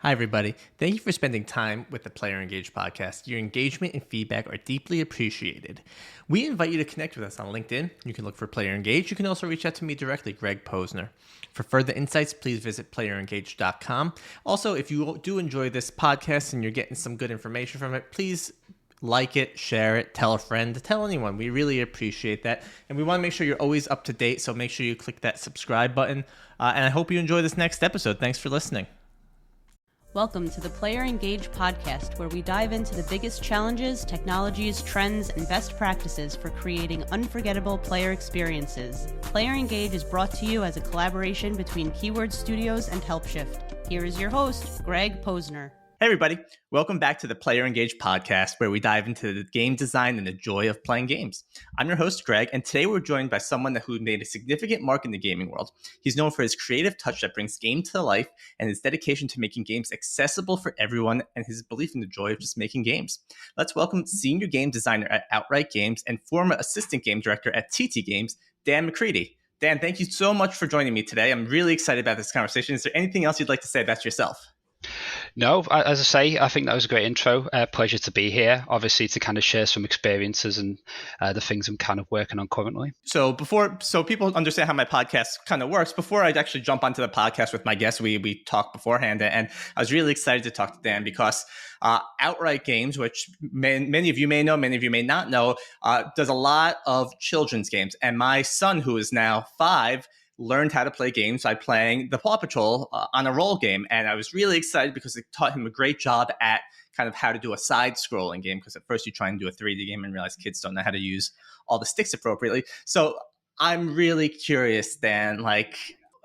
Hi, everybody. Thank you for spending time with the Player Engage podcast. Your engagement and feedback are deeply appreciated. We invite you to connect with us on LinkedIn. You can look for Player Engage. You can also reach out to me directly, Greg Posner. For further insights, please visit playerengage.com. Also, if you do enjoy this podcast and you're getting some good information from it, please like it, share it, tell a friend, tell anyone. We really appreciate that. And we want to make sure you're always up to date, so make sure you click that subscribe button. And I hope you enjoy this next episode. Thanks for listening. Welcome to the Player Engage podcast, where we dive into the biggest challenges, technologies, trends, and best practices for creating unforgettable player experiences. Player Engage is brought to you as a collaboration between Keyword Studios and HelpShift. Here is your host, Greg Posner. Hey, everybody. Welcome back to the Player Engage podcast, where we dive into the game design and the joy of playing games. I'm your host, Greg, and today we're joined by someone who made a significant mark in the gaming world. He's known for his creative touch that brings game to life and his dedication to making games accessible for everyone and his belief in the joy of just making games. Let's welcome senior game designer at Outright Games and former assistant game director at TT Games, Dan McCready. Dan, thank you so much for joining me today. I'm really excited about this conversation. Is there anything else you'd like to say about yourself? No, as I say, I think that was a great intro. Pleasure to be here, obviously, to kind of share some experiences and the things I'm kind of working on currently. So people understand how my podcast kind of works, before I actually jump onto the podcast with my guests, we talked beforehand, and I was really excited to talk to Dan because Outright Games, which many of you may know, many of you may not know, does a lot of children's games. And my son, who is now 5, learned how to play games by playing the Paw Patrol on a roll game. And I was really excited because it taught him a great job at kind of how to do a side-scrolling game, because at first you try and do a 3D game and realize kids don't know how to use all the sticks appropriately. So I'm really curious, Dan, I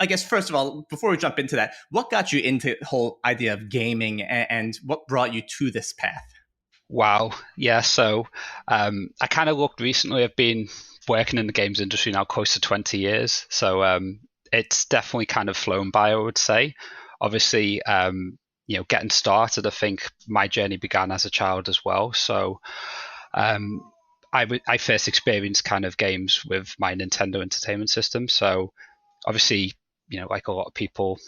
guess, first of all, before we jump into that, what got you into the whole idea of gaming and what brought you to this path? Wow. Yeah. So I kind of looked recently. I've been working in the games industry now close to 20 years. So it's definitely kind of flown by, I would say. Obviously, getting started, I think my journey began as a child as well. So I first experienced kind of games with my Nintendo Entertainment System. So obviously, like a lot of people,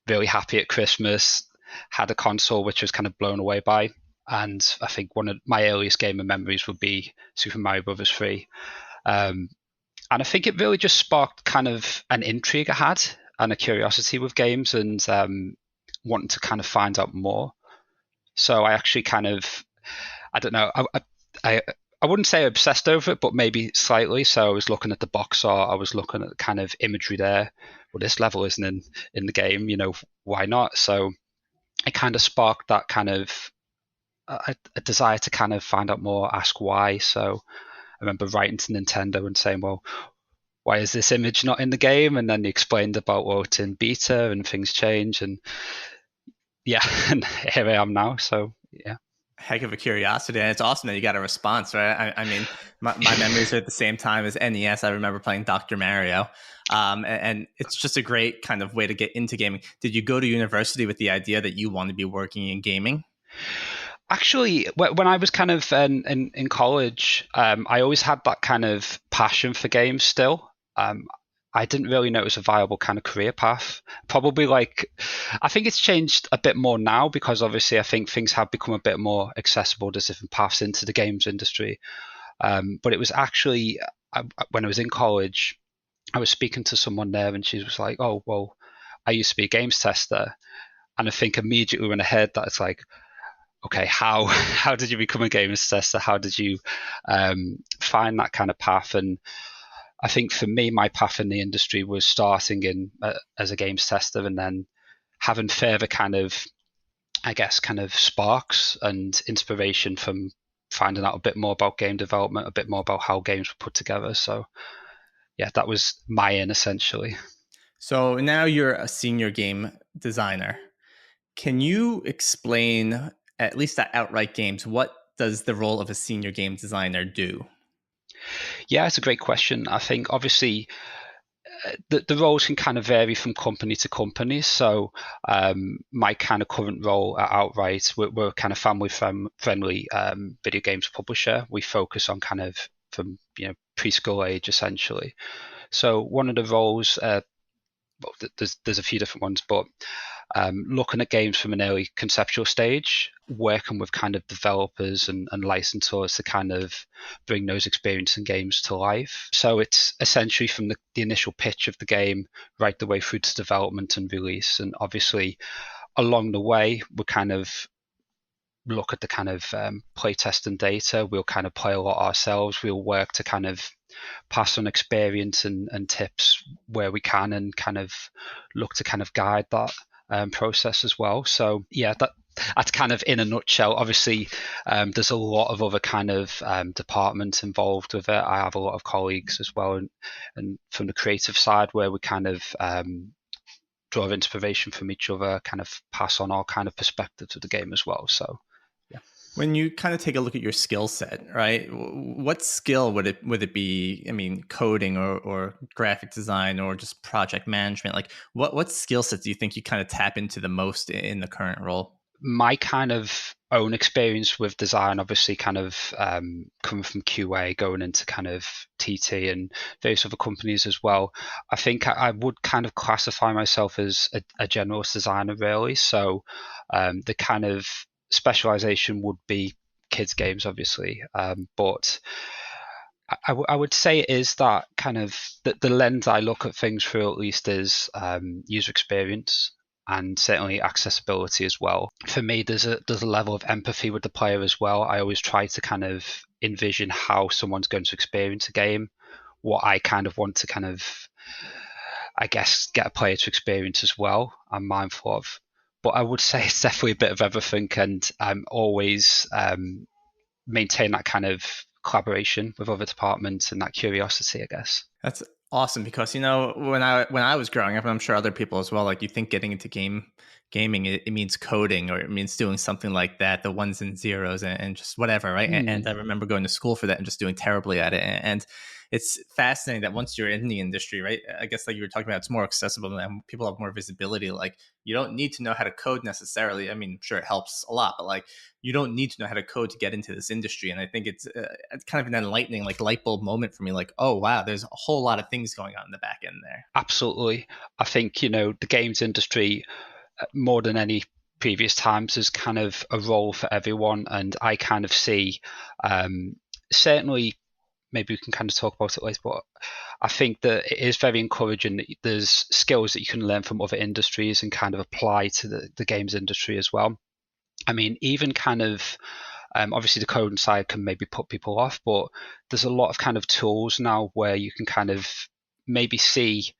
really happy at Christmas, had a console which was kind of blown away by. And I think one of my earliest gaming memories would be Super Mario Bros. 3. And I think it really just sparked kind of an intrigue I had and a curiosity with games and wanting to kind of find out more. So I actually kind of, I don't know, I wouldn't say obsessed over it, but maybe slightly. So I was looking at the box art, I was looking at the kind of imagery there. Well, this level isn't in the game, why not? So it kind of sparked that kind of a desire to kind of find out more, ask why. So I remember writing to Nintendo and saying, well, why is this image not in the game? And then they explained about, well, it's in beta and things change. And yeah, and here I am now. So yeah. Heck of a curiosity, and it's awesome that you got a response, right? I mean, my memories are at the same time as NES. I remember playing Dr. Mario, and it's just a great kind of way to get into gaming. Did you go to university with the idea that you want to be working in gaming? Actually, when I was kind of in college, I always had that kind of passion for games still. I didn't really know it was a viable kind of career path. Probably I think it's changed a bit more now because obviously I think things have become a bit more accessible. There's different paths into the games industry. But it was actually, when I was in college, I was speaking to someone there and she was like, oh, well, I used to be a games tester. And I think immediately went ahead that it's like, okay, how did you become a games tester? How did you find that kind of path? And I think for me, my path in the industry was starting as a games tester and then having further kind of sparks and inspiration from finding out a bit more about game development, a bit more about how games were put together. So yeah, that was my in essentially. So now you're a senior game designer. Can you explain, at least at Outright Games, what does the role of a senior game designer do? Yeah, it's a great question. I think obviously the roles can kind of vary from company to company. So my kind of current role at Outright, we're kind of family friendly video games publisher. We focus on kind of from preschool age essentially. So one of the roles, there's a few different ones, but looking at games from an early conceptual stage, working with kind of developers and licensors to kind of bring those experiences and games to life. So it's essentially from the initial pitch of the game right the way through to development and release. And obviously along the way, we kind of look at the kind of play testing data. We'll kind of play a lot ourselves. We'll work to kind of pass on experience and tips where we can, and kind of look to kind of guide that process as well. So yeah, that's kind of in a nutshell. Obviously, there's a lot of other kind of departments involved with it. I have a lot of colleagues as well, and from the creative side where we kind of draw inspiration from each other, kind of pass on our kind of perspectives of the game as well. So yeah. When you kind of take a look at your skill set, right? What skill would it be? I mean, coding or graphic design or just project management? Like, what skill sets do you think you kind of tap into the most in the current role? My kind of own experience with design, obviously kind of coming from QA, going into kind of TT and various other companies as well. I think I would kind of classify myself as a generalist designer, really. So the kind of specialization would be kids games, obviously, but I would say it is that kind of the lens I look at things through, at least, is user experience and certainly accessibility as well. For me, there's a level of empathy with the player as well. I always try to kind of envision how someone's going to experience a game, what I kind of want to kind of, I guess, get a player to experience as well. I'm mindful of. But I would say it's definitely a bit of everything, and I'm always maintain that kind of collaboration with other departments and that curiosity, I guess. That's awesome, because when I was growing up, and I'm sure other people as well, like, you think getting into gaming, it means coding, or it means doing something like that, the ones and zeros and just whatever, right? And I remember going to school for that and just doing terribly at it. And it's fascinating that once you're in the industry, right? I guess, like you were talking about, it's more accessible and people have more visibility. Like, you don't need to know how to code necessarily. I mean, sure, it helps a lot, but like, you don't need to know how to code to get into this industry. And I think it's kind of an enlightening, like, light bulb moment for me. Like, oh wow, there's a whole lot of things going on in the back end there. Absolutely. I think, the games industry, more than any previous times, is kind of a role for everyone. And I kind of see, certainly, maybe we can kind of talk about it later, but I think that it is very encouraging that there's skills that you can learn from other industries and kind of apply to the games industry as well. I mean, even kind of, obviously the coding side can maybe put people off, but there's a lot of kind of tools now where you can kind of maybe see,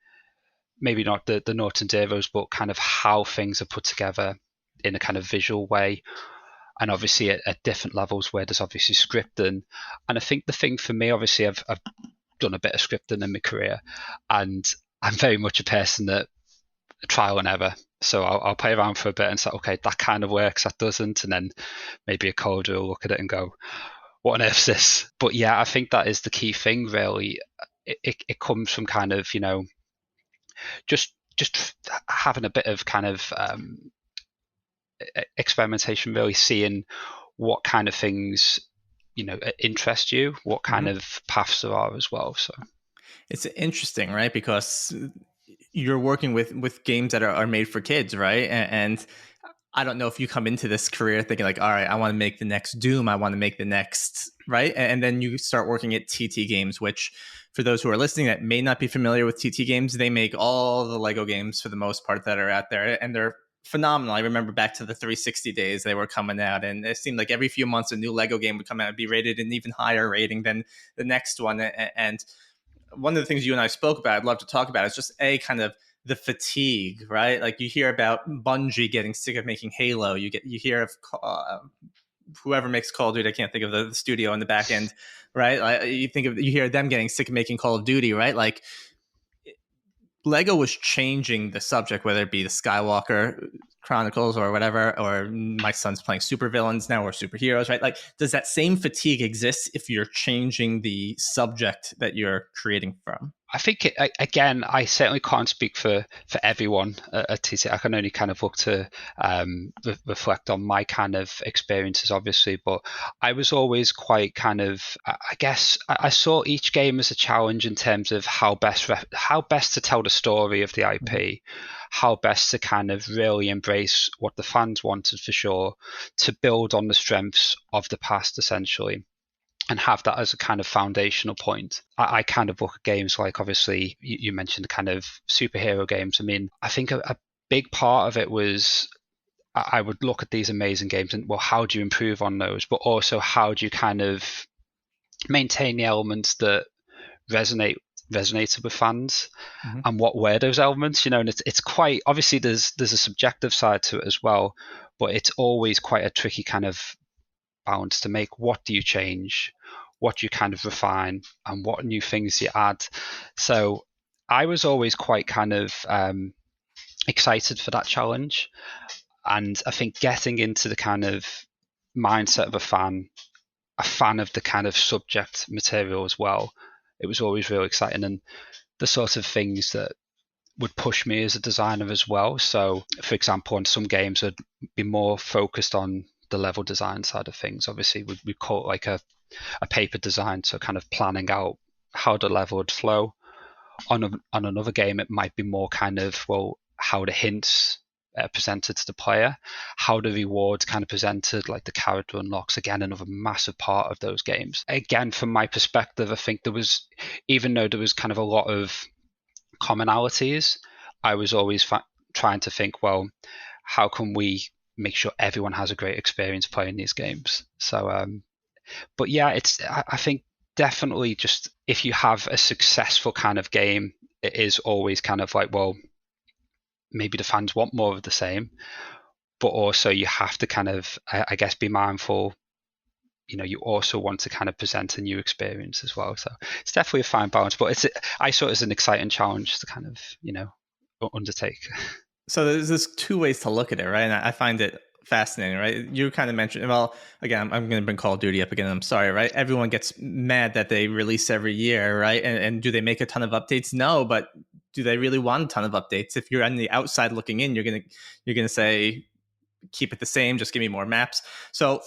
maybe not the noughts and zeros, but kind of how things are put together in a kind of visual way. And obviously at different levels where there's obviously scripting. And I think the thing for me, obviously I've done a bit of scripting in my career, and I'm very much a person that trial and error. So I'll play around for a bit and say, okay, that kind of works, that doesn't. And then maybe a coder will look at it and go, what on earth is this? But yeah, I think that is the key thing, really. It comes from kind of, just having a bit of kind of experimentation, really seeing what kind of things interest you, what kind of paths there are as well. So it's interesting, right? Because you're working with games that are made for kids, right? And I don't know if you come into this career thinking like, all right, I want to make the next Doom, I want to make the next, right? And then you start working at TT Games, which, for those who are listening that may not be familiar with TT Games, they make all the Lego games for the most part that are out there, and they're phenomenal. I remember back to the 360 days, they were coming out, and it seemed like every few months a new Lego game would come out and be rated an even higher rating than the next one. And one of the things you and I spoke about, I'd love to talk about, is just kind of the fatigue, right? Like, you hear about Bungie getting sick of making Halo. You hear of whoever makes Call of Duty. I can't think of the studio in the back end, right? You hear them getting sick of making Call of Duty, right? Like, Lego was changing the subject, whether it be the Skywalker Chronicles or whatever, or my son's playing supervillains now or superheroes, right? Like, does that same fatigue exist if you're changing the subject that you're creating from? I think again, I certainly can't speak for everyone at TC. I can only kind of look to reflect on my kind of experiences, obviously. But I was always quite kind of, I guess, I saw each game as a challenge in terms of how best to tell the story of the IP, how best to kind of really embrace what the fans wanted for sure, to build on the strengths of the past, essentially, and have that as a kind of foundational point. I kind of look at games like, obviously, you mentioned the kind of superhero games. I mean, I think a big part of it was I would look at these amazing games and, well, how do you improve on those? But also, how do you kind of maintain the elements that resonated with fans, and what were those elements? And it's quite, obviously there's a subjective side to it as well, but it's always quite a tricky kind of balance to make. What do you change, what do you kind of refine, and what new things you add? So I was always quite kind of excited for that challenge, and I think getting into the kind of mindset of a fan of the kind of subject material as well, it was always really exciting, and the sort of things that would push me as a designer as well. So for example, on some games I'd be more focused on the level design side of things. Obviously we call it like a paper design, so kind of planning out how the level would flow. On another game it might be more kind of, well, how the hints presented to the player, how the rewards kind of presented, like the character unlocks, again another massive part of those games. Again, from my perspective, I think even though there was kind of a lot of commonalities, I was always trying to think, well, how can we make sure everyone has a great experience playing these games? So but yeah, I think definitely, just if you have a successful kind of game, it is always kind of like, well, maybe the fans want more of the same, but also you have to kind of, I guess, be mindful. You also want to kind of present a new experience as well. So it's definitely a fine balance, but I saw it as an exciting challenge to kind of, undertake. So there's two ways to look at it, right? And I find it fascinating, right? You kind of mentioned, well, again, I'm going to bring Call of Duty up again. I'm sorry, right? Everyone gets mad that they release every year, right? And do they make a ton of updates? No, but do they really want a ton of updates? If you're on the outside looking in, you're gonna say, keep it the same, just give me more maps. So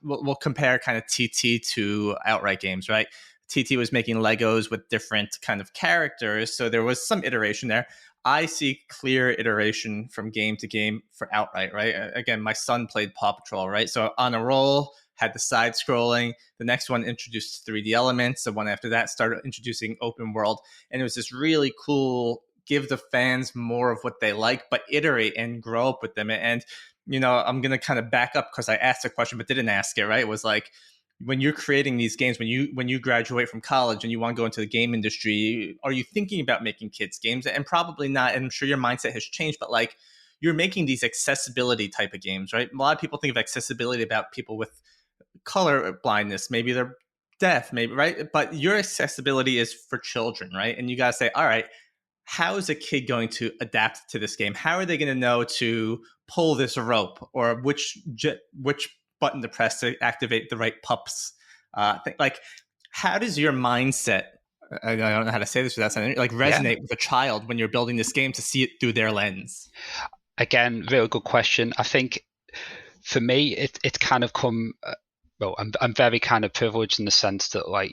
we'll compare kind of TT to outright games, right? TT was making Legos with different kind of characters, so there was some iteration there. I see clear iteration from game to game for outright, right? Again, my son played Paw Patrol, right? So on a roll, had the side scrolling. The next one introduced 3D elements. The one after that started introducing open world. And it was this really cool, give the fans more of what they like, but iterate and grow up with them. And, I'm going to kind of back up because I asked a question, but didn't ask it, right? It was like, when you're creating these games, when you graduate from college and you want to go into the game industry, are you thinking about making kids games? And probably not. And I'm sure your mindset has changed, but like, you're making these accessibility type of games, right? A lot of people think of accessibility about people with color blindness, maybe they're deaf, maybe, right? But your accessibility is for children, right? And you got to say, all right, how is a kid going to adapt to this game? How are they going to know to pull this rope, or which button to press to activate the right pups thing? Like, how does your mindset, I don't know how to say this without sounding like, resonate with a child when you're building this game to see it through their lens? Again, real good question. I think for me, it's kind of come. Well, I'm very kind of privileged in the sense that, like,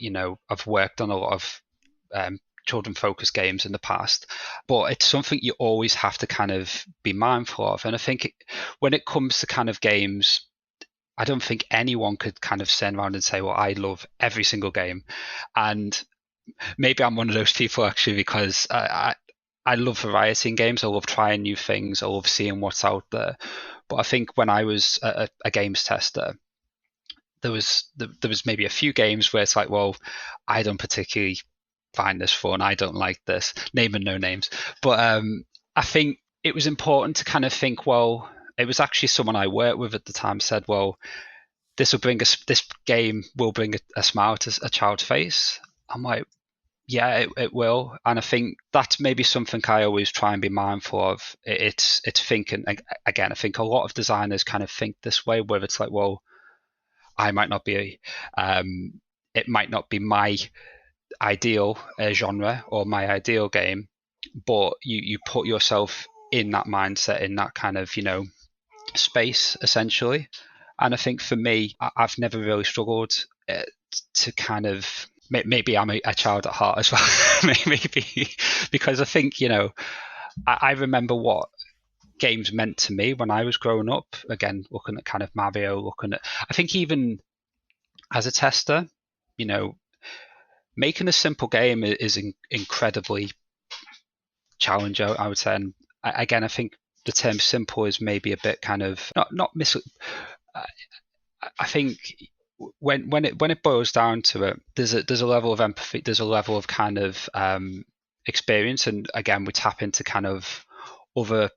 I've worked on a lot of children-focused games in the past, but it's something you always have to kind of be mindful of. And I think when it comes to kind of games, I don't think anyone could kind of stand around and say, well, I love every single game. And maybe I'm one of those people, actually, because I love variety in games. I love trying new things. I love seeing what's out there. But I think when I was a games tester, there was maybe a few games where it's like, well, I don't particularly find this fun. I don't like this. Name and no names. But I think it was important to kind of think, well, it was actually someone I worked with at the time said, well, this game will bring a smile to a child's face. I'm like, yeah, it will. And I think that's maybe something I always try and be mindful of. It's thinking, again, I think a lot of designers kind of think this way, where it's like, well, I might not be, it might not be my ideal genre or my ideal game, but you put yourself in that mindset, in that kind of, space essentially. And I think for me, I've never really struggled to kind of, maybe I'm a child at heart as well, maybe, because I think, I remember what games meant to me when I was growing up. Again, looking at kind of Mario, I think even as a tester, making a simple game is incredibly challenging, I would say. And again, I think the term simple is maybe a bit kind of not mis. I think when it boils down to it, there's a level of empathy, there's a level of kind of experience, and again, we tap into kind of other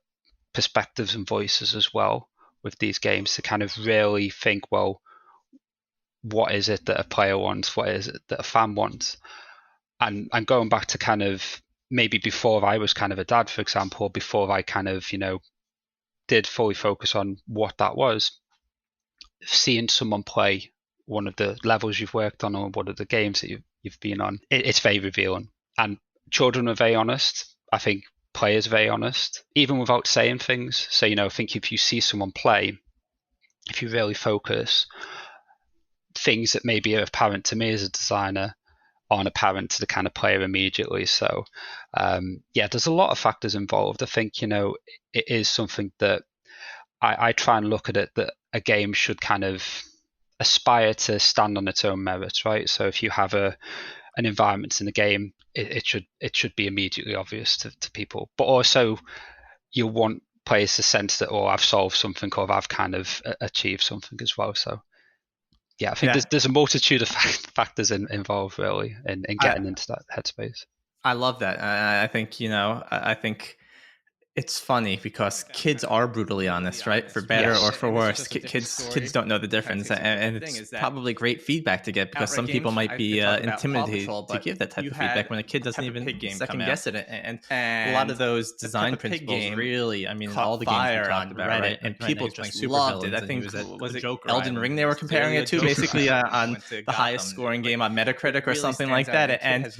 perspectives and voices as well with these games to kind of really think, well, what is it that a player wants? What is it that a fan wants? And going back to kind of maybe before I was kind of a dad, for example, before I kind of, did fully focus on what that was, seeing someone play one of the levels you've worked on or one of the games that you've been on, it's very revealing. And children are very honest. I think players are very honest, even without saying things. So, I think if you see someone play, if you really focus, things that maybe are apparent to me as a designer aren't apparent to the kind of player immediately. So, there's a lot of factors involved. I think, it is something that I try and look at it, that a game should kind of aspire to stand on its own merits, right? So if you have an environment in the game, it should be immediately obvious to people. But also, you want players to sense that, I've solved something, or I've kind of achieved something as well. So, I think there's a multitude of factors involved, really, in getting into that headspace. I love that. I think, I think it's funny because kids are brutally honest, right? For better or for worse, kids don't know the difference, and it's probably great feedback to get, because some people might be intimidated to give that type of feedback when a kid doesn't even second guess it. And a lot of those design principles really, all the games we talked about, right? And people just loved it. I think was it Elden Ring they were comparing it to, basically on the highest scoring game on Metacritic or something like that. And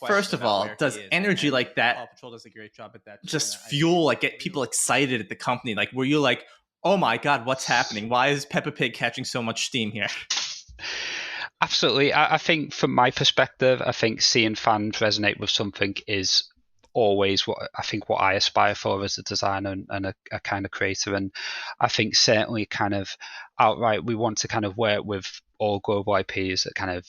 first of all, does energy like that just fuel, like, get people excited at the company? Like, were you like, oh my god, what's happening? Why is Peppa Pig catching so much steam here? Absolutely. I think from my perspective, I think seeing fans resonate with something is always what I aspire for as a designer and a kind of creator. And I think certainly kind of outright, we want to kind of work with all global IPs that kind of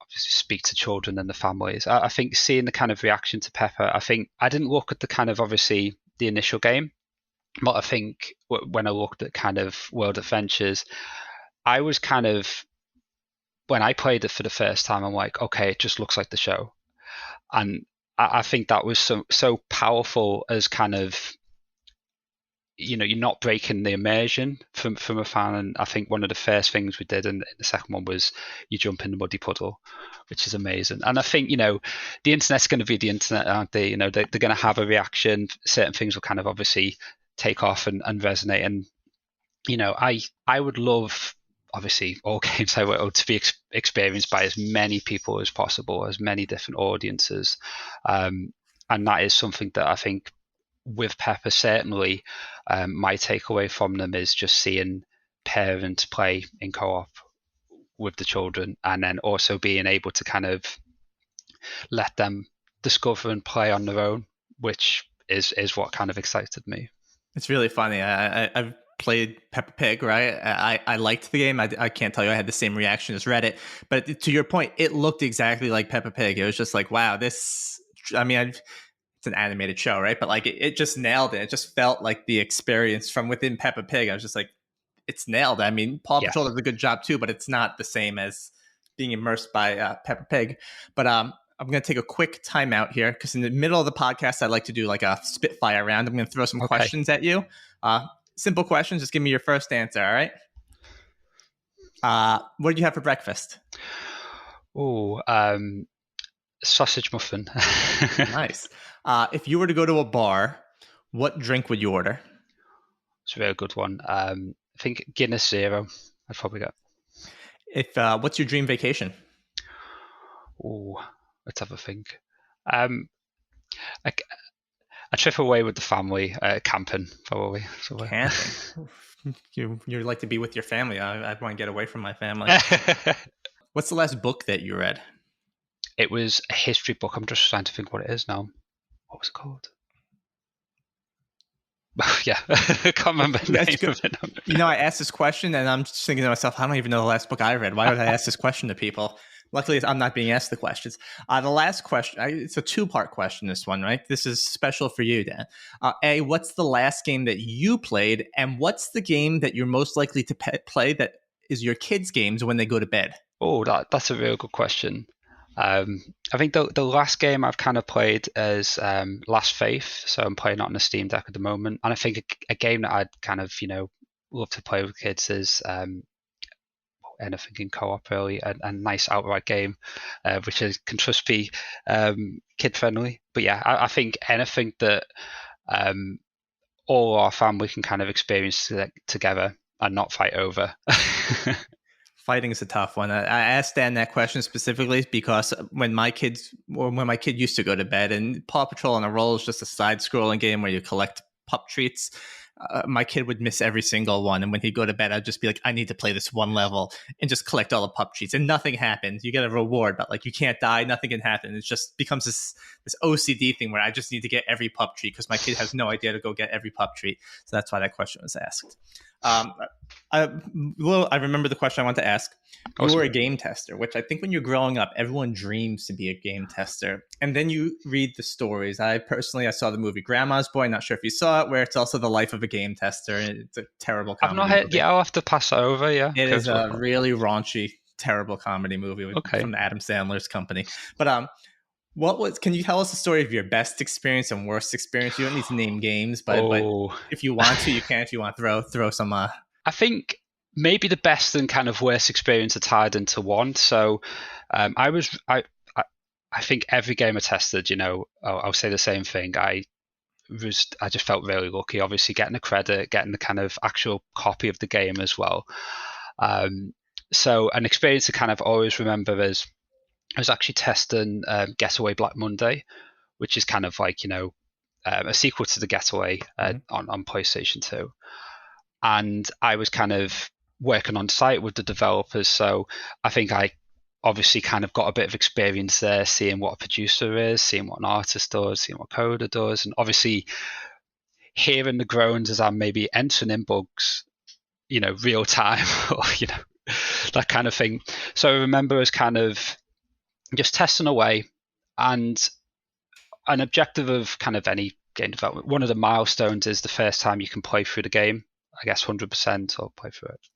obviously speak to children and the families. I think seeing the kind of reaction to Peppa, I think I didn't look at the kind of obviously the initial game, but I think when I looked at kind of World Adventures, I was kind of, when I played it for the first time, I'm like, okay, it just looks like the show. And I think that was so powerful as kind of, you're not breaking the immersion from a fan. And I think one of the first things we did in the second one was you jump in the muddy puddle, which is amazing. And I think, the internet's going to be the internet, aren't they? They're going to have a reaction. Certain things will kind of obviously take off and resonate. And, I would love, obviously, all games I will to be experienced by as many people as possible, as many different audiences. And that is something that I think with Peppa, certainly, my takeaway from them is just seeing parents play in co-op with the children, and then also being able to kind of let them discover and play on their own, which is what kind of excited me. It's really funny. I've played Peppa Pig, right? I liked the game. I can't tell you I had the same reaction as Reddit, but to your point, it looked exactly like Peppa Pig. It was just like, wow, this, it's an animated show, right? But like it just nailed it. It just felt like the experience from within Peppa Pig. I was just like, it's nailed. Paw Patrol does a good job too, but it's not the same as being immersed by Peppa Pig. But I'm going to take a quick timeout here, because in the middle of the podcast, I like to do like a spitfire round. I'm going to throw some questions at you. Simple questions. Just give me your first answer. All right. What did you have for breakfast? Sausage muffin. Nice. If you were to go to a bar, what drink would you order? It's a very good one. I think Guinness Zero I'd probably get. What's your dream vacation? Oh, Let's have a think. A, a trip away with the family, camping probably. So, Camping. You like to be with your family. I want to get away from my family. What's the last book that you read? It was a history book. I'm just trying to think what it is now. What was it called? Yeah, I can't remember the name of it. You know, I asked this question and I'm just thinking to myself, I don't even know the last book I read. Why would I ask this question to people? Luckily, I'm not being asked the questions. The last question, it's a two-part question, this one, right? This is special for you, Dan. A, what's the last game that you played? And what's the game that you're most likely to play that is your kids' games when they go to bed? Oh, that's a real good question. I think the last game I've kind of played is Last Faith, so I'm playing it on the Steam Deck at the moment. And I think a game that I'd kind of, love to play with kids is anything in co-op, really, a nice outright game, which can just be kid-friendly. But yeah, I think anything that all our family can kind of experience together and not fight over. Fighting is a tough one. I asked Dan that question specifically because when my kid used to go to bed, and Paw Patrol on a Roll is just a side-scrolling game where you collect pup treats, my kid would miss every single one. And when he'd go to bed, I'd just be like, I need to play this one level and just collect all the pup treats. And nothing happens. You get a reward, but like you can't die. Nothing can happen. It just becomes this OCD thing where I just need to get every pup treat because my kid has no idea to go get every pup treat. So that's why that question was asked. I remember the question I want to ask. You were a game tester, which I think when you're growing up, everyone dreams to be a game tester. And then you read the stories. I saw the movie Grandma's Boy. Not sure if you saw it, where it's also the life of a game tester. And it's a terrible comedy I've not heard. Yeah, I'll have to pass it over. Yeah, it is a really raunchy, terrible comedy movie from the Adam Sandler's company. But can you tell us the story of your best experience and worst experience? You don't need to name games, but if you want to, you can. If you want to throw some. I think maybe the best and kind of worst experience are tied into one. So I think every game I tested, I'll say the same thing. I just felt really lucky. Obviously, getting a credit, getting the kind of actual copy of the game as well. So an experience I kind of always remember is I was actually testing Getaway Black Monday, which is kind of like, a sequel to the Getaway on PlayStation 2. And I was kind of working on site with the developers. So I think I obviously kind of got a bit of experience there, seeing what a producer is, seeing what an artist does, seeing what a coder does, and obviously hearing the groans as I'm maybe entering in bugs, real time, or, that kind of thing. So I remember us kind of just testing away, and an objective of kind of any game development, one of the milestones is the first time you can play through the game, I guess 100% or play through it.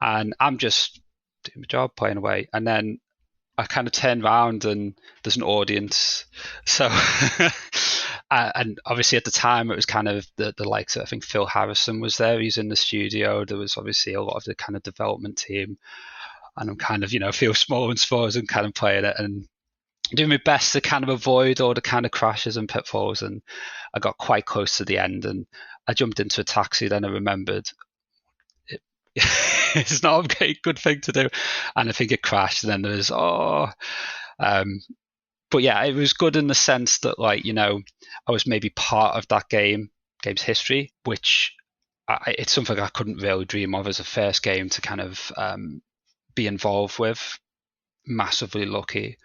And I'm just doing my job, playing away. And then I kind of turn around and there's an audience. So, and obviously at the time it was kind of the likes of, I think Phil Harrison was there. He's in the studio. There was obviously a lot of the kind of development team. And I'm kind of, feel small and small and kind of playing it and doing my best to kind of avoid all the kind of crashes and pitfalls. And I got quite close to the end and I jumped into a taxi. Then I remembered it's not a good thing to do. And I think it crashed. And then there was, but yeah, it was good in the sense that I was maybe part of that game's history, which it's something I couldn't really dream of as a first game to kind of be involved with. Massively lucky.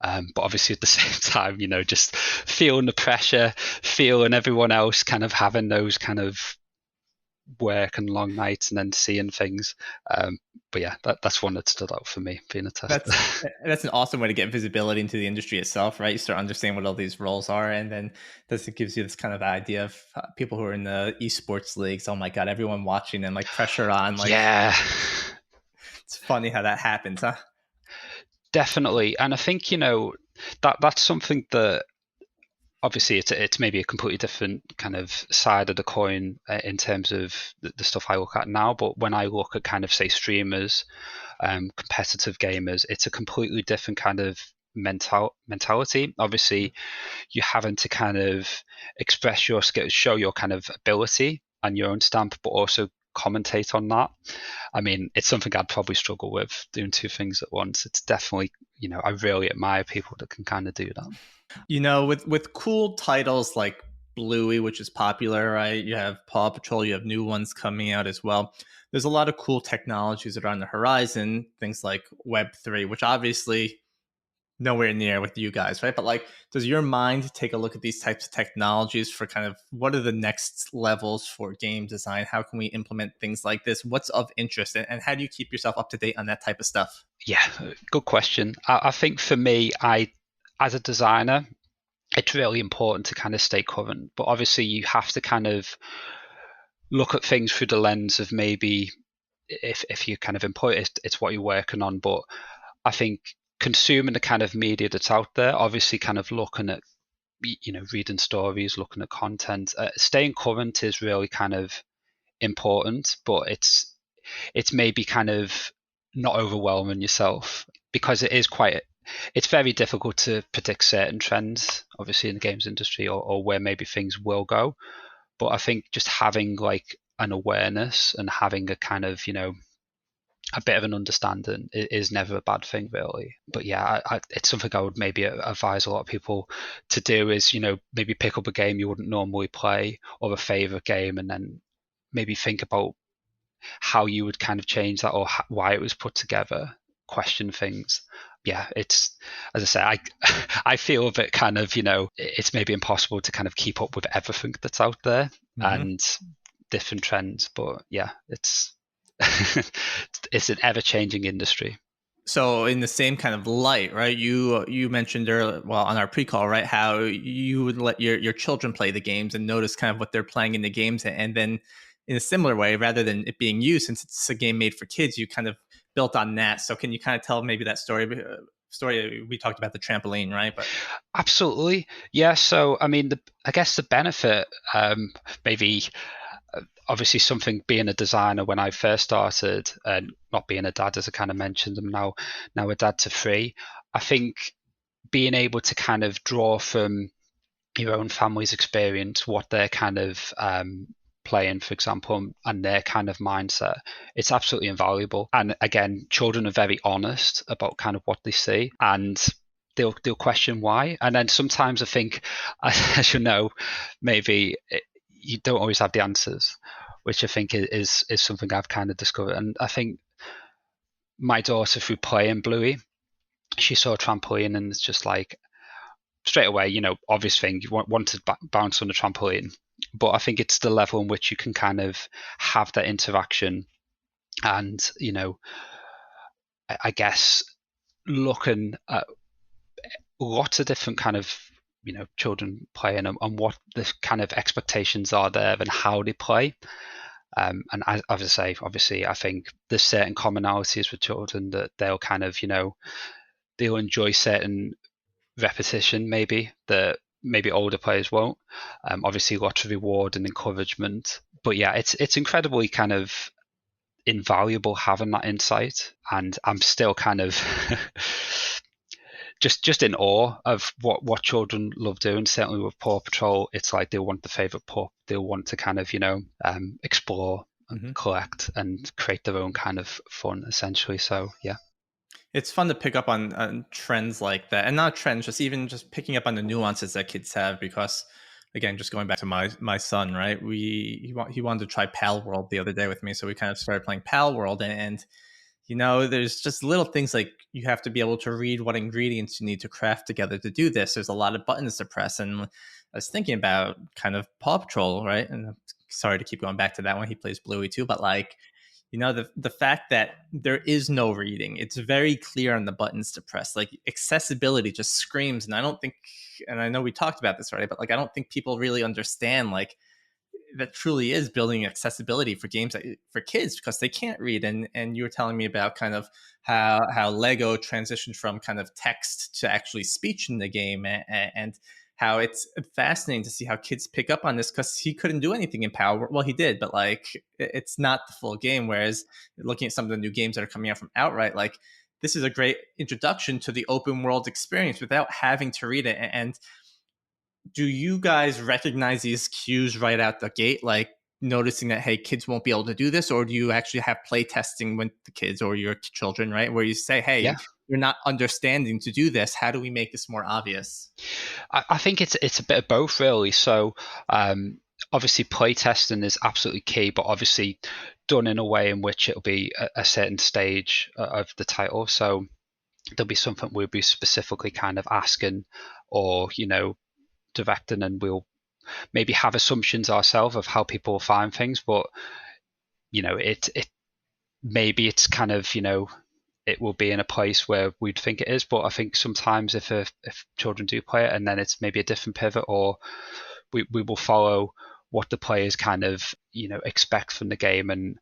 But obviously at the same time, just feeling the pressure, feeling everyone else kind of having those kind of work and long nights and then seeing things. But yeah, that's one that stood out for me, being a tester. That's an awesome way to get visibility into the industry itself, right? You start understanding what all these roles are, and then it gives you this kind of idea of people who are in the esports leagues. Oh my God, everyone watching and like pressure on. Like, yeah. It's funny how that happens, huh? Definitely. And I think, that's something that obviously it's maybe a completely different kind of side of the coin in terms of the stuff I look at now. But when I look at kind of, say, streamers, competitive gamers, it's a completely different kind of mentality. Obviously, you're having to kind of express your skills, show your kind of ability and your own stamp, but also commentate on that. I mean, it's something I'd probably struggle with, doing two things at once. It's definitely, I really admire people that can kind of do that. With cool titles like Bluey, which is popular, right? You have Paw Patrol, you have new ones coming out as well. There's a lot of cool technologies that are on the horizon, things like Web3, which obviously nowhere near with you guys, right? But like, does your mind take a look at these types of technologies for kind of what are the next levels for game design? How can we implement things like this? What's of interest? And how do you keep yourself up to date on that type of stuff? Yeah, good question. I think for me, as a designer, it's really important to kind of stay current. But obviously, you have to kind of look at things through the lens of maybe if you kind of employ it, it's what you're working on. But I think consuming the kind of media that's out there, obviously kind of looking at, reading stories, looking at content, staying current is really kind of important, but it's maybe kind of not overwhelming yourself, because it's very difficult to predict certain trends, obviously in the games industry, or where maybe things will go. But I think just having like an awareness and having a kind of, a bit of an understanding is never a bad thing, really. But yeah, it's something I would maybe advise a lot of people to do is, maybe pick up a game you wouldn't normally play, or a favorite game, and then maybe think about how you would kind of change that, or why it was put together, question things. Yeah, it's, as I say, I feel a bit kind of, it's maybe impossible to kind of keep up with everything that's out there and different trends. But yeah, it's it's an ever-changing industry. So in the same kind of light, right? You mentioned earlier, well, on our pre-call, right, how you would let your children play the games and notice kind of what they're playing in the games, and then in a similar way, rather than it being you, since it's a game made for kids, you kind of built on that. So can you kind of tell maybe that story we talked about the trampoline, right? But absolutely, yeah. So I mean, I guess the benefit, maybe. Obviously, something being a designer when I first started, and not being a dad, as I kind of mentioned, I'm now a dad to three. I think being able to kind of draw from your own family's experience, what they're kind of playing, for example, and their kind of mindset, it's absolutely invaluable. And again, children are very honest about kind of what they see, and they'll question why. And then sometimes I think, as you know, maybe you don't always have the answers, which I think is something I've kind of discovered. And I think my daughter, through playing Bluey, she saw a trampoline, and it's just like straight away, obvious thing, you want to bounce on the trampoline. But I think it's the level in which you can kind of have that interaction, and I guess looking at lots of different kind of children playing, and what the kind of expectations are there and how they play. And as I say, obviously, I think there's certain commonalities with children that they'll kind of, they'll enjoy certain repetition, maybe that maybe older players won't. Obviously, lots of reward and encouragement. But yeah, it's incredibly kind of invaluable having that insight, and I'm still kind of just in awe of what children love doing. Certainly with Paw Patrol, it's like they want the favorite pup. They'll want to kind of explore and collect and create their own kind of fun, essentially. So yeah, it's fun to pick up on trends like that, and not trends, just even just picking up on the nuances that kids have. Because again, just going back to my son, right? He wanted to try Pal World the other day with me, so we kind of started playing Pal World, and there's just little things like you have to be able to read what ingredients you need to craft together to do this. There's a lot of buttons to press. And I was thinking about kind of Paw Patrol, right? And I'm sorry to keep going back to that one. He plays Bluey too. But like, the fact that there is no reading, it's very clear on the buttons to press. Like accessibility just screams. And I know we talked about this already, but like, I don't think people really understand like that truly is building accessibility for games for kids, because they can't read. And you were telling me about kind of how Lego transitioned from kind of text to actually speech in the game, and how it's fascinating to see how kids pick up on this, because he couldn't do anything in Power. Well, he did, but like it's not the full game. Whereas looking at some of the new games that are coming out from Outright, like this is a great introduction to the open world experience without having to read it. And do you guys recognize these cues right out the gate? Like, noticing that, hey, kids won't be able to do this? Or do you actually have play testing with the kids or your children, right? Where you say, hey, Yeah, you're not understanding to do this. How do we make this more obvious? I think it's a bit of both, really. So obviously playtesting is absolutely key, but obviously done in a way in which it'll be a certain stage of the title. So there'll be something we'll be specifically kind of asking or, directing, and we'll maybe have assumptions ourselves of how people will find things, but it maybe it's kind of, it will be in a place where we'd think it is. But I think sometimes if children do play it and then it's maybe a different pivot, or we will follow what the players kind of expect from the game and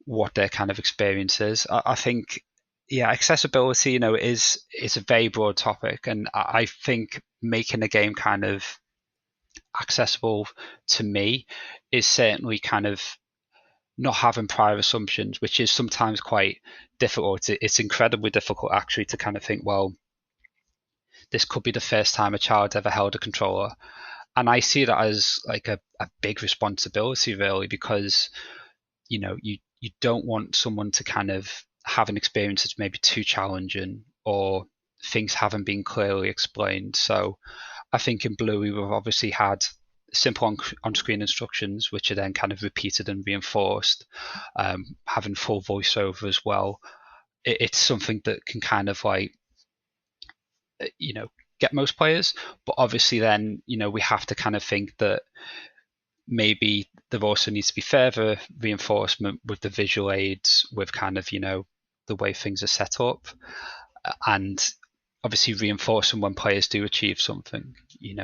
what their kind of experience is. I think, yeah, accessibility is a very broad topic, and I think making a game kind of accessible to me is certainly kind of not having prior assumptions, which is sometimes quite difficult. It's incredibly difficult actually to kind of think, well, this could be the first time a child ever held a controller. And I see that as like a big responsibility, really, because you don't want someone to kind of have an experience that's maybe too challenging or things haven't been clearly explained. So I think in Bluey we've obviously had simple on-screen instructions, which are then kind of repeated and reinforced, having full voiceover as well. It's something that can kind of like, get most players, but obviously then, we have to kind of think that maybe there also needs to be further reinforcement with the visual aids, with kind of, the way things are set up, and obviously reinforcing when players do achieve something,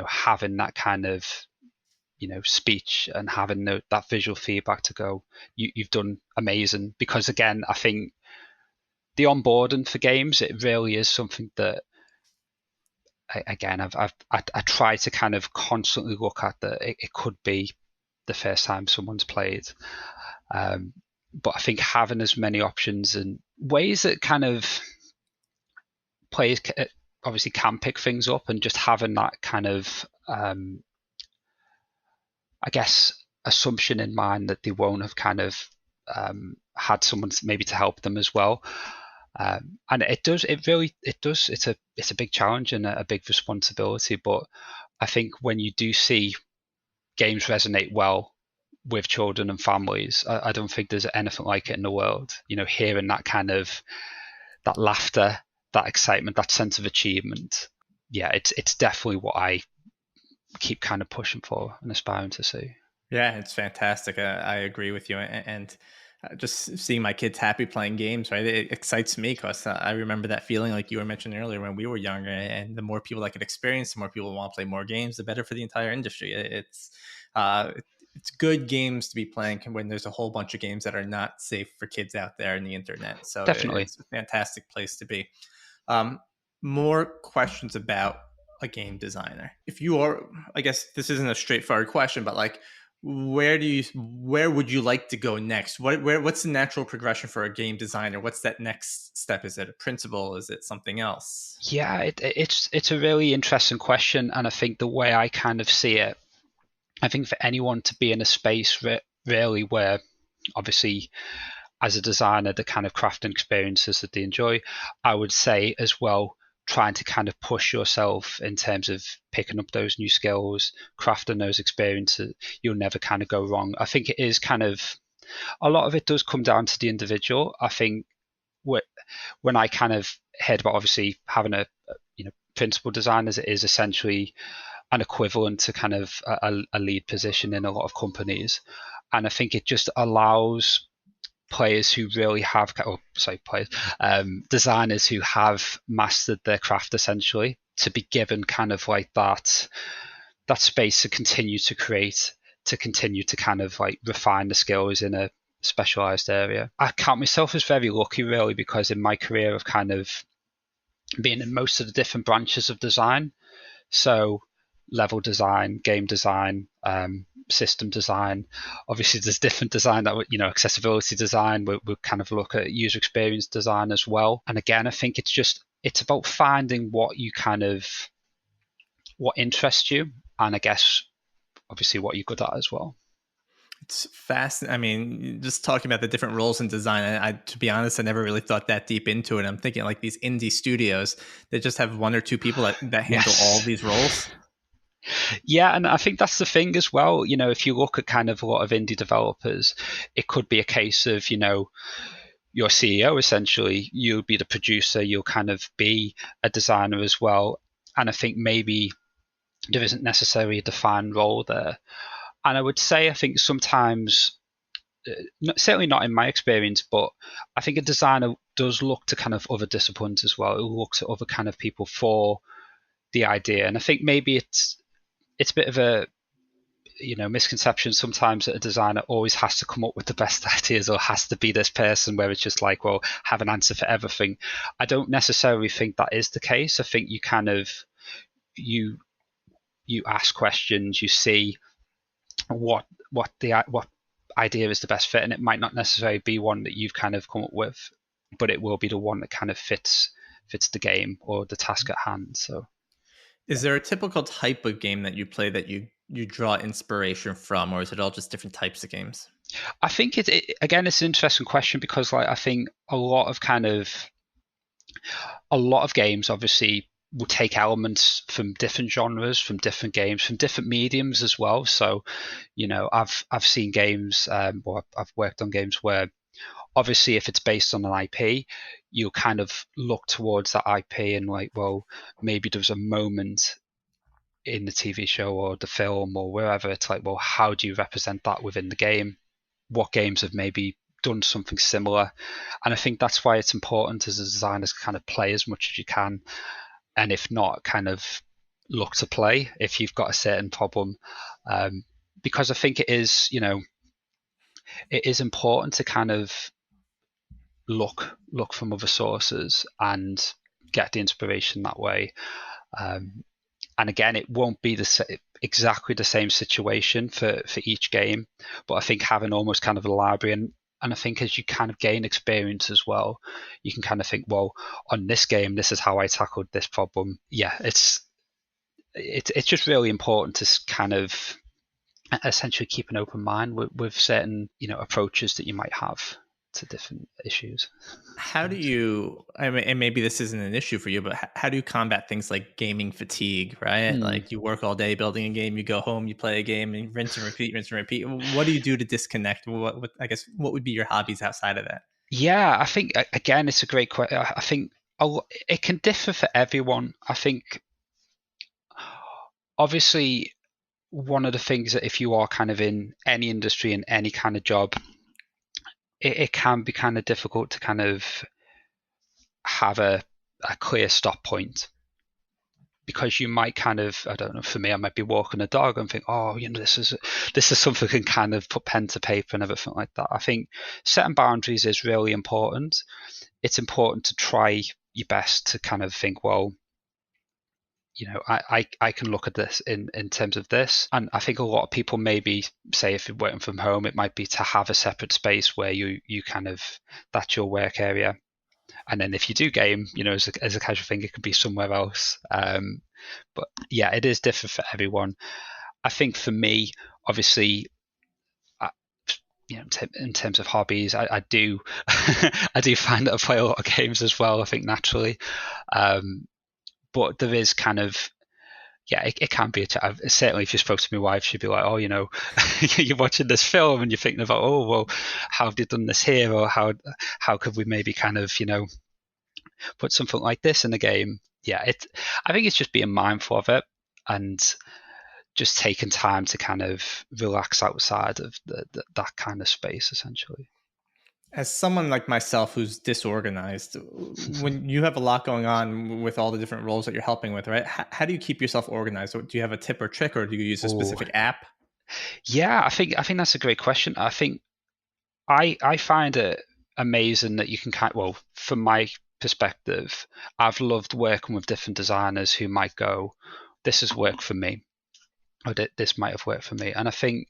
having that kind of, speech and having that visual feedback to go, you've done amazing. Because again, I think the onboarding for games, it really is something that, again, I try to kind of constantly look at that it could be the first time someone's played. But I think having as many options and ways that kind of players obviously can pick things up, and just having that kind of, I guess, assumption in mind that they won't have kind of had someone maybe to help them as well. And it's a big challenge and a big responsibility. But I think when you do see games resonate well with children and families, I don't think there's anything like it in the world. Hearing that kind of, that laughter, that excitement, that sense of achievement. Yeah, it's definitely what I keep kind of pushing for and aspiring to see. Yeah, it's fantastic. I agree with you. And just seeing my kids happy playing games, right? It excites me because I remember that feeling like you were mentioning earlier when we were younger. And the more people that could experience, the more people want to play more games, the better for the entire industry. It's good games to be playing when there's a whole bunch of games that are not safe for kids out there in the internet. So Definitely. it's a fantastic place to be. More questions about a game designer. If you are, I guess this isn't a straightforward question, but like, where would you like to go next? What's the natural progression for a game designer? What's that next step? Is it a principal? Is it something else? Yeah, it's a really interesting question, and I think the way I kind of see it, I think for anyone to be in a space really where, obviously, as a designer, the kind of crafting experiences that they enjoy, I would say as well, trying to kind of push yourself in terms of picking up those new skills, crafting those experiences, you'll never kind of go wrong. I think it is kind of, a lot of it does come down to the individual. I think when I kind of heard about obviously having a principal designers, it is essentially an equivalent to kind of a lead position in a lot of companies. And I think it just allows players who really have, designers who have mastered their craft essentially, to be given kind of like that space to continue to create, to continue to kind of like refine the skills in a specialized area. I count myself as very lucky really, because in my career I've kind of been in most of the different branches of design. So level design, game design, system design. Obviously, there's different design that, accessibility design. We'll kind of look at user experience design as well. And again, I think it's about finding what interests you, and I guess obviously what you're good at as well. It's fast. I mean, just talking about the different roles in design, to be honest, I never really thought that deep into it. I'm thinking like these indie studios, they just have one or two people that handle all Yes. these roles. Yeah, and I think that's the thing as well. If you look at kind of a lot of indie developers, it could be a case of, your CEO essentially, you'll be the producer, you'll kind of be a designer as well. And I think maybe there isn't necessarily a defined role there. And I would say, I think sometimes, certainly not in my experience, but I think a designer does look to kind of other disciplines as well. It looks at other kind of people for the idea. And I think maybe it's a bit of a misconception sometimes that a designer always has to come up with the best ideas or has to be this person where it's just like, well, have an answer for everything. I don't necessarily think that is the case. I think you kind of you ask questions, you see what idea is the best fit, and it might not necessarily be one that you've kind of come up with, but it will be the one that kind of fits the game or the task at hand. So Is there a typical type of game that you play that you draw inspiration from, or is it all just different types of games? I think again, it's an interesting question because like I think a lot of games obviously will take elements from different genres, from different games, from different mediums as well. So, I've seen games, or I've worked on games where obviously if it's based on an IP, you'll kind of look towards that IP and like, well, maybe there's a moment in the TV show or the film or wherever. It's like, well, how do you represent that within the game? What games have maybe done something similar? And I think that's why it's important as a designer to kind of play as much as you can. And if not, kind of look to play if you've got a certain problem. Because I think it is important to kind of look from other sources and get the inspiration that way. And again, it won't be exactly the same situation for each game, but I think having almost kind of a library, and I think as you kind of gain experience as well, you can kind of think, well, on this game, this is how I tackled this problem. Yeah, it's just really important to kind of essentially keep an open mind with certain approaches that you might have to different issues. How do you, I mean, and maybe this isn't an issue for you, but how do you combat things like gaming fatigue, right? Like you work all day building a game, you go home, you play a game, and rinse and repeat, rinse and repeat. What do you do to disconnect? I guess, what would be your hobbies outside of that? Yeah, I think again, it's a great question. I think it can differ for everyone. I think obviously one of the things that if you are kind of in any industry in any kind of job, it can be kind of difficult to kind of have a clear stop point, because you might kind of, I don't know, for me, I might be walking a dog and think, oh, this is something I can kind of put pen to paper and everything like that. I think setting boundaries is really important. It's important to try your best to kind of think, well, I can look at this in terms of this. And I think a lot of people maybe say if you're working from home, it might be to have a separate space where you kind of, that's your work area. And then if you do game, as a casual thing, it could be somewhere else. But yeah, it is different for everyone. I think for me, obviously, in terms of hobbies, I do I do find that I play a lot of games as well, I think naturally. But there is kind of, yeah, it can be certainly if you spoke to my wife, she'd be like, oh, you're watching this film and you're thinking about, oh, well, how have they done this here? Or how could we maybe kind of, put something like this in the game? Yeah, I think it's just being mindful of it and just taking time to kind of relax outside of that kind of space, essentially. As someone like myself who's disorganized, when you have a lot going on with all the different roles that you're helping with, right? How do you keep yourself organized? Do you have a tip or trick, or do you use a specific app? Yeah, I think that's a great question. I think I find it amazing that you can well, from my perspective, I've loved working with different designers who might go, this has worked for me, or this might have worked for me. And I think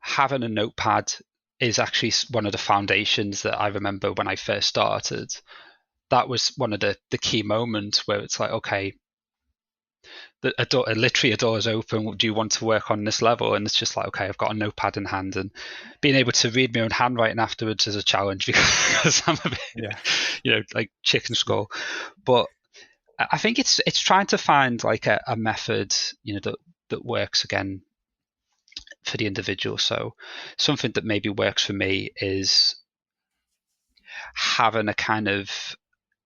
having a notepad is actually one of the foundations that I remember when I first started. That was one of the key moments where it's like, okay, literally a door is open. Do you want to work on this level? And it's just like, okay, I've got a notepad in hand, and being able to read my own handwriting afterwards is a challenge because I'm a bit, like chicken skull. But I think it's trying to find like a method, that works again for the individual. So something that maybe works for me is having a kind of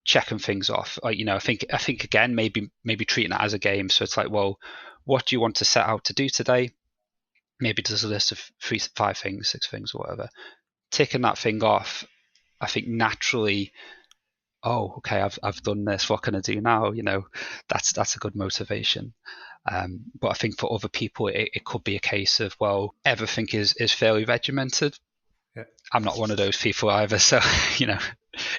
checking things off. Like, I think again, maybe treating it as a game. So it's like, well, what do you want to set out to do today? Maybe there's a list of 3, 5 things, 6 things, or whatever. Ticking that thing off, I think naturally, oh, okay, I've done this. What can I do now? That's a good motivation. But I think for other people, it could be a case of, well, everything is fairly regimented. Yeah. I'm not one of those people either, so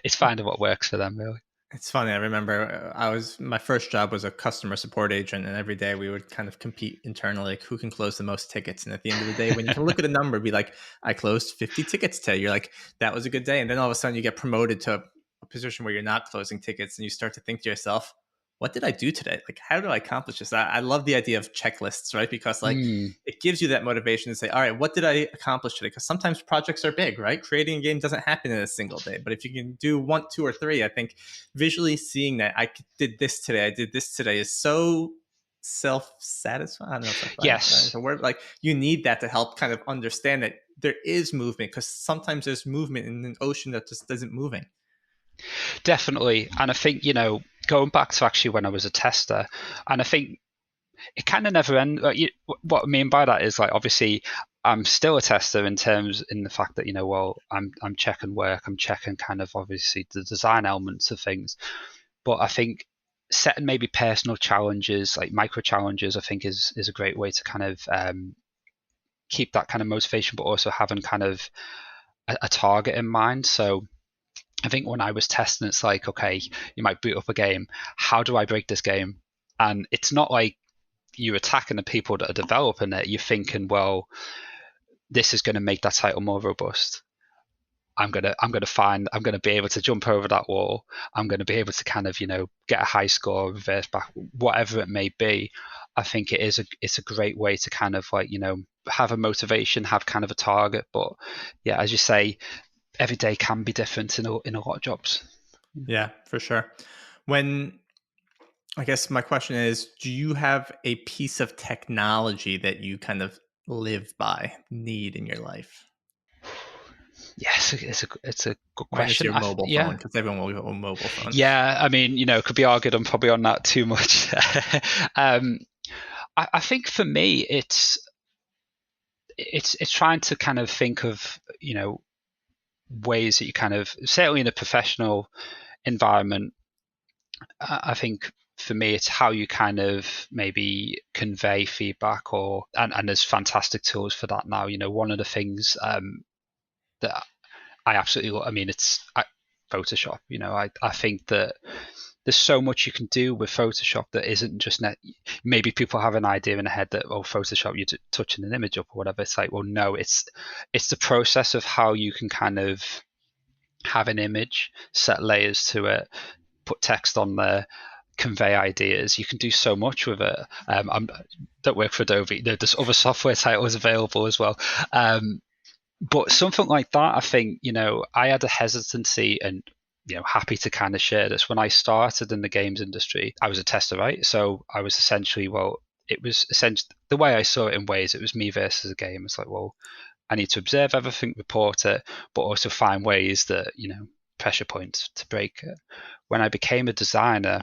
it's finding what works for them, really. It's funny. I remember my first job was a customer support agent, and every day we would kind of compete internally, like who can close the most tickets. And at the end of the day, when you can look at a number, be like, I closed 50 tickets today. You're like, that was a good day. And then all of a sudden you get promoted to a position where you're not closing tickets, and you start to think to yourself, what did I do today? Like, how do I accomplish this? I love the idea of checklists, right? Because it gives you that motivation to say, all right, what did I accomplish today? Because sometimes projects are big, right? Creating a game doesn't happen in a single day. But if you can do 1, 2, or 3, I think visually seeing that I did this today is so self-satisfying. I don't know if yes. a word. Like, you need that to help kind of understand that there is movement, because sometimes there's movement in an ocean that just isn't moving. Definitely. And I think, going back to actually when I was a tester, and I think it kind of never ends. What I mean by that is, like, obviously I'm still a tester in the fact that, well, I'm checking work, I'm checking kind of obviously the design elements of things. But I think setting maybe personal challenges, like micro challenges, I think is a great way to kind of keep that kind of motivation, but also having kind of a target in mind. So I think when I was testing, it's like, okay, you might boot up a game. How do I break this game? And it's not like you're attacking the people that are developing it. You're thinking, well, this is going to make that title more robust. I'm going to be able to jump over that wall. I'm going to be able to kind of, get a high score, reverse back, whatever it may be. I think it's a great way to kind of, like, have a motivation, have kind of a target. But yeah, as you say, every day can be different in a lot of jobs. Yeah, for sure. I guess my question is, do you have a piece of technology that you kind of live by, need in your life? Yes, it's a good question. It's your mobile phone, because everyone will go mobile phone. Yeah, I mean, it could be argued I'm probably on that too much. I think for me, it's trying to kind of think of, ways that you kind of, certainly in a professional environment, I think for me it's how you kind of maybe convey feedback, and there's fantastic tools for that now. One of the things that I absolutely love, I mean, it's Photoshop. I think that there's so much you can do with Photoshop that isn't just maybe people have an idea in their head that, oh, Photoshop, you're touching an image up or whatever. It's like, well, no, it's the process of how you can kind of have an image, set layers to it, put text on there, convey ideas. You can do so much with it. I don't work for Adobe. There's other software titles available as well. But something like that, I think, I had a hesitancy, and happy to kind of share this. When I started in the games industry, I was a tester, right? So I was essentially, the way I saw it in ways, it was me versus a game. It's like, well, I need to observe everything, report it, but also find ways that, pressure points to break it. When I became a designer,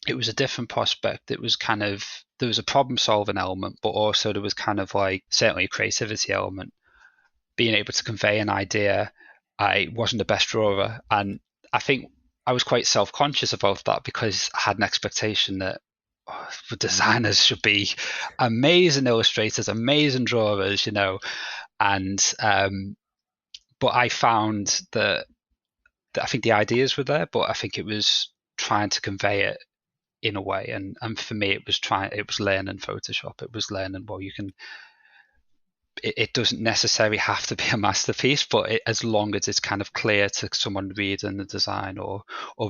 it was a different prospect. It was kind of, there was a problem solving element, but also there was kind of like certainly a creativity element. Being able to convey an idea. I wasn't the best drawer, and I think I was quite self-conscious about that, because I had an expectation that the designers should be amazing illustrators, amazing drawers, and but I found that I think the ideas were there, but I think it was trying to convey it in a way, and for me it was learning Photoshop. It was learning, well, you can, it doesn't necessarily have to be a masterpiece, but as long as it's kind of clear to someone reading the design or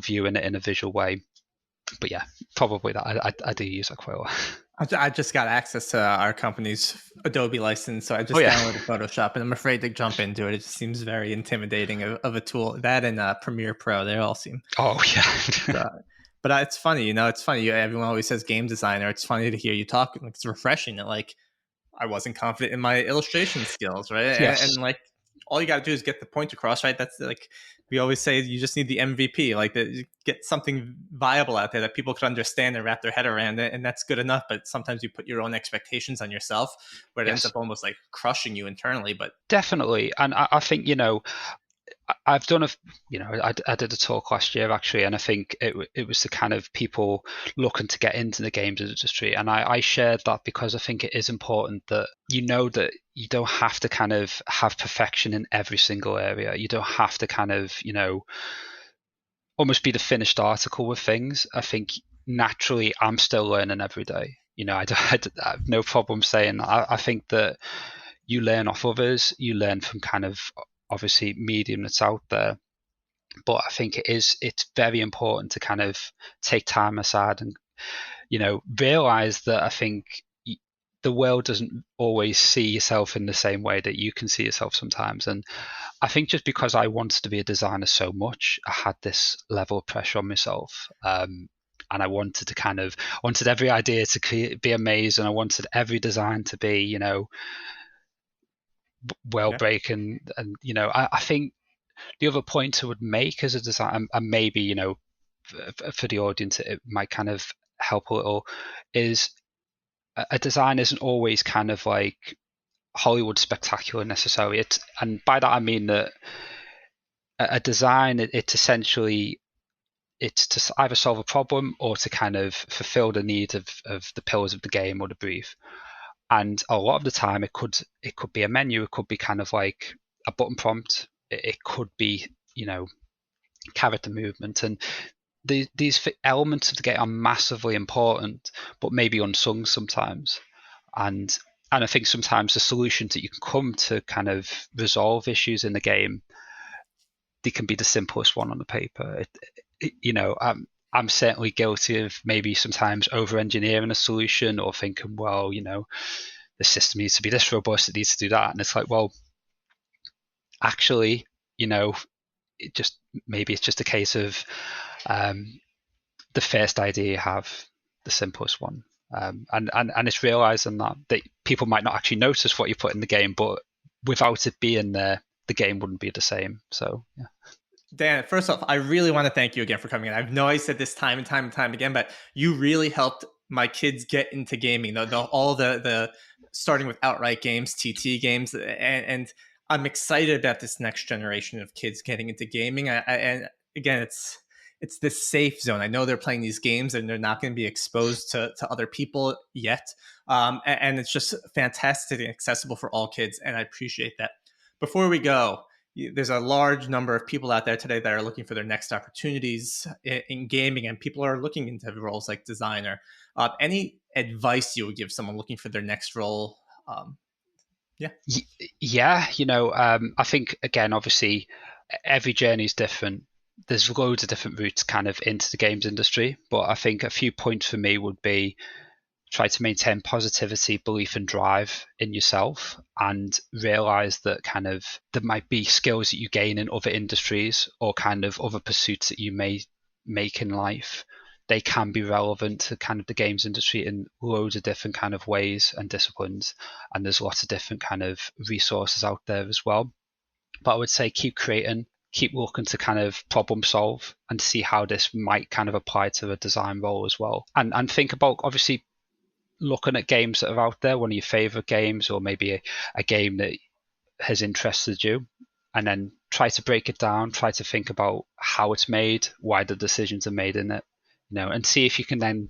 viewing it in a visual way, But yeah, probably that I do use that quite a lot. I just got access to our company's Adobe license, so I just Oh yeah. downloaded Photoshop, and I'm afraid to jump into it. It just seems very intimidating of a tool. That and Premiere Pro, they all seem. Oh yeah. But it's funny, It's funny. Everyone always says game designer. It's funny to hear you talk. It's refreshing that like I wasn't confident in my illustration skills, right? Yes. And like all you got to do is get the point across, right? That's like we always say, you just need the MVP, like get something viable out there that people could understand and wrap their head around it, and that's good enough. But sometimes you put your own expectations on yourself, where it ends up almost like crushing you internally. But definitely, and I think I've done I did a talk last year actually, and I think it was the kind of people looking to get into the games industry, and I shared that because I think it is important that that you don't have to kind of have perfection in every single area. You don't have to kind of almost be the finished article with things. I think naturally I'm still learning every day. I have no problem saying that. I think that you learn off others, you learn from kind of obviously medium that's out there, but I think it's very important to kind of take time aside and realize that I think the world doesn't always see yourself in the same way that you can see yourself sometimes. And I think just because I wanted to be a designer so much, I had this level of pressure on myself, and I wanted to wanted every idea to be amazing. I wanted every design to be well breaking, and I think the other point I would make as a designer, and maybe for the audience it might kind of help a little, is a design isn't always kind of like Hollywood spectacular necessarily. And by that I mean that a design, it's essentially it's to either solve a problem or to kind of fulfill the need of the pillars of the game or the brief. And a lot of the time it could be a menu, it could be kind of like a button prompt, it could be character movement, and these elements of the game are massively important, but maybe unsung sometimes. And I think sometimes the solutions that you can come to kind of resolve issues in the game, they can be the simplest one on the paper. I'm certainly guilty of maybe sometimes over-engineering a solution or thinking, well, the system needs to be this robust, it needs to do that. And it's like, well, actually, maybe it's just a case of the first idea you have, the simplest one. And it's realizing that people might not actually notice what you put in the game, but without it being there, the game wouldn't be the same. So, yeah. Dan, first off, I really want to thank you again for coming in. I know I said this time and time and time again, but you really helped my kids get into gaming. All the starting with outright games, TT games, and I'm excited about this next generation of kids getting into gaming. And again, it's this safe zone. I know they're playing these games and they're not going to be exposed to other people yet, and it's just fantastic and accessible for all kids. And I appreciate that. Before we go, there's a large number of people out there today that are looking for their next opportunities in gaming, and people are looking into roles like designer. Any advice you would give someone looking for their next role? I think, again, obviously, every journey is different. There's loads of different routes kind of into the games industry, but I think a few points for me would be try to maintain positivity, belief and drive in yourself, and realize that kind of there might be skills that you gain in other industries or kind of other pursuits that you may make in life. They can be relevant to kind of the games industry in loads of different kind of ways and disciplines. And there's lots of different kind of resources out there as well. But I would say keep creating, keep looking to kind of problem solve and see how this might kind of apply to a design role as well. And think about, obviously, looking at games that are out there, one of your favorite games, or maybe a game that has interested you, and then try to break it down, try to think about how it's made, why the decisions are made in it, and see if you can then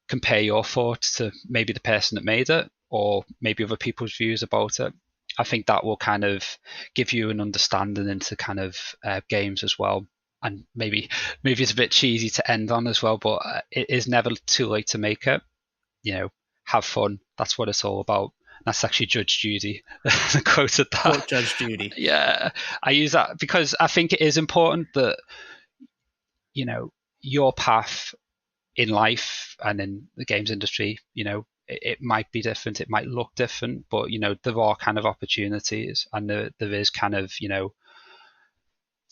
compare your thoughts to maybe the person that made it or maybe other people's views about it. I think that will kind of give you an understanding into kind of games as well. And maybe it's a bit cheesy to end on as well, but it is never too late to make it. Have fun. That's what it's all about. That's actually Judge Judy quoted that. Quote Judge Judy. Yeah, I use that because I think it is important that your path in life and in the games industry, it might be different, it might look different, but there are kind of opportunities, and there is kind of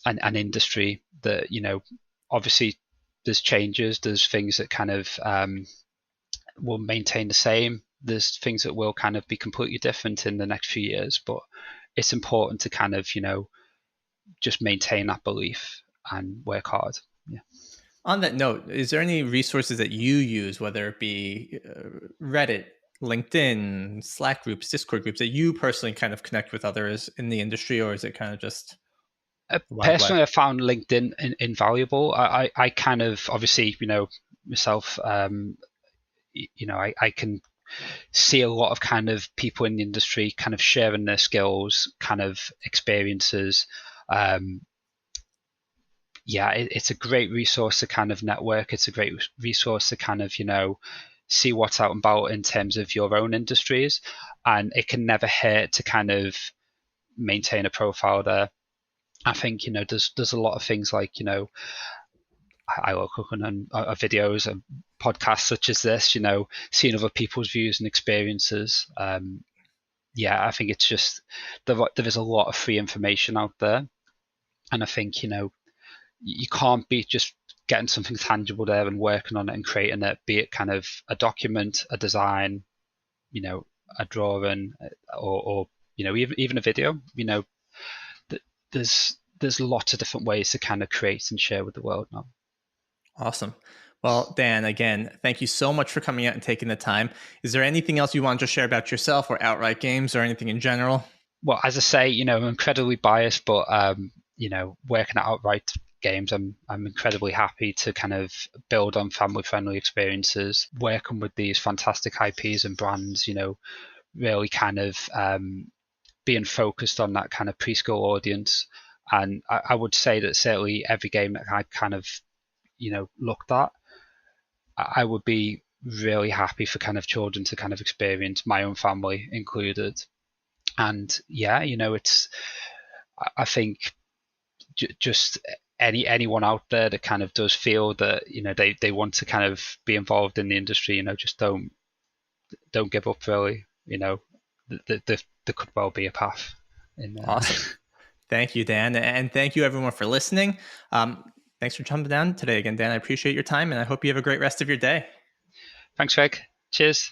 an industry that obviously there's changes, there's things that kind of will maintain the same, there's things that will kind of be completely different in the next few years, but it's important to kind of just maintain that belief and work hard. Yeah. On that note, is there any resources that you use, whether it be Reddit, LinkedIn, Slack groups, Discord groups, that you personally kind of connect with others in the industry, or is it kind of just the Wild personally, I West? found LinkedIn invaluable. I kind of obviously myself. I can see a lot of kind of people in the industry kind of sharing their skills, kind of experiences. It's a great resource to kind of network. It's a great resource to kind of see what's out and about in terms of your own industries, and it can never hurt to kind of maintain a profile there. I think there's a lot of things like I look on videos and podcasts such as this, seeing other people's views and experiences. I think it's just there is a lot of free information out there, and I think you can't be just getting something tangible there and working on it and creating it, be it kind of a document, a design, a drawing, or even a video. There's lots of different ways to kind of create and share with the world now. Awesome. Well, Dan, again, thank you so much for coming out and taking the time. Is there anything else you want to share about yourself or Outright Games or anything in general? Well, as I say, I'm incredibly biased, but working at Outright Games, I'm incredibly happy to kind of build on family-friendly experiences, working with these fantastic IPs and brands. Really kind of being focused on that kind of preschool audience. And I would say that certainly every game that I kind of looked at, I would be really happy for kind of children to kind of experience, my own family included. And it's, I think just anyone out there that kind of does feel that they want to kind of be involved in the industry, just don't give up really. There could well be a path in there. Awesome. Thank you, Dan, and thank you everyone for listening. Thanks for jumping down today again, Dan. I appreciate your time, and I hope you have a great rest of your day. Thanks, Greg. Cheers.